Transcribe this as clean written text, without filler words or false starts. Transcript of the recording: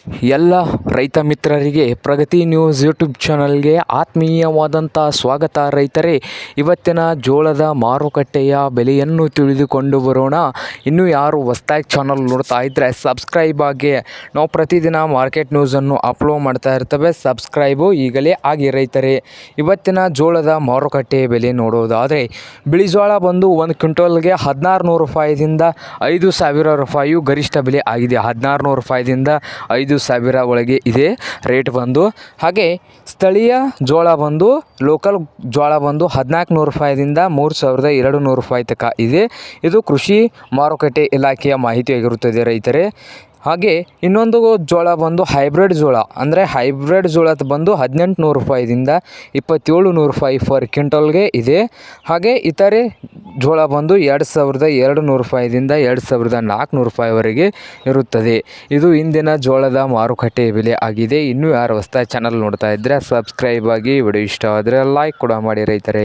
ಎಲ್ಲ ರೈತ ಮಿತ್ರರಿಗೆ ಪ್ರಗತಿ ನ್ಯೂಸ್ ಯೂಟ್ಯೂಬ್ ಚಾನಲ್ಗೆ ಆತ್ಮೀಯವಾದಂಥ ಸ್ವಾಗತ. ರೈತರೇ, ಇವತ್ತಿನ ಜೋಳದ ಮಾರುಕಟ್ಟೆಯ ಬೆಲೆಯನ್ನು ತಿಳಿದುಕೊಂಡು ಬರೋಣ. ಇನ್ನೂ ಯಾರು ಹೊಸ್ದಾಗಿ ಚಾನಲ್ ನೋಡ್ತಾ ಇದ್ದರೆ ಸಬ್ಸ್ಕ್ರೈಬ್ ಆಗಿ. ನಾವು ಪ್ರತಿದಿನ ಮಾರ್ಕೆಟ್ ನ್ಯೂಸನ್ನು ಅಪ್ಲೋಡ್ ಮಾಡ್ತಾ ಇರ್ತೇವೆ. ಸಬ್ಸ್ಕ್ರೈಬು ಈಗಲೇ ಆಗಿ ರೈತರೇ. ಇವತ್ತಿನ ಜೋಳದ ಮಾರುಕಟ್ಟೆಯ ಬೆಲೆ ನೋಡೋದಾದರೆ ಬಿಳಿ ಜೋಳ ಬಂದು 1 ಕ್ವಿಂಟಲ್ಗೆ 1600 ರೂಪಾಯಿದಿಂದ 5000 ರೂಪಾಯಿಯು ಗರಿಷ್ಠ ಬೆಲೆ ಆಗಿದೆ. 1600 ರೂಪಾಯಿದಿಂದ 5000 ಒಳಗೆ ಇದೆ ರೇಟ್ ಬಂದು. ಹಾಗೆ ಸ್ಥಳೀಯ ಜೋಳ ಬಂದು ಲೋಕಲ್ ಜೋಳ ಬಂದು 1400 ರೂಪಾಯಿದಿಂದ 3200 ರೂಪಾಯಿ ತನಕ ಇದೆ. ಇದು ಕೃಷಿ ಮಾರುಕಟ್ಟೆ ಇಲಾಖೆಯ ಮಾಹಿತಿಯಾಗಿರುತ್ತದೆ ರೈತರೇ. ಹಾಗೆ ಇನ್ನೊಂದು ಜೋಳ ಬಂದು ಹೈಬ್ರಿಡ್ ಜೋಳ, ಅಂದರೆ ಹೈಬ್ರಿಡ್ ಜೋಳದ ಬಂದು 1800 ರೂಪಾಯಿದಿಂದ 2700 ರೂಪಾಯಿ ಫರ್ ಕ್ವಿಂಟಲ್ಗೆ ಇದೆ. ಹಾಗೆ ಇತರೆ ಜೋಳ ಬಂದು 2200 ರೂಪಾಯಿದಿಂದ 2400 ರೂಪಾಯಿವರೆಗೆ ಇರುತ್ತದೆ. ಇದು ಇಂದಿನ ಜೋಳದ ಮಾರುಕಟ್ಟೆ ಬೆಲೆ ಆಗಿದೆ. ಇನ್ನೂ ಯಾರು ಹೊಸ್ದಾಗಿ ಚಾನಲ್ ನೋಡ್ತಾ ಇದ್ದರೆ ಸಬ್ಸ್ಕ್ರೈಬ್ ಆಗಿ. ವಿಡಿಯೋ ಇಷ್ಟ ಆದರೆ ಲೈಕ್ ಕೂಡ ಮಾಡಿ ರೈತರೇ.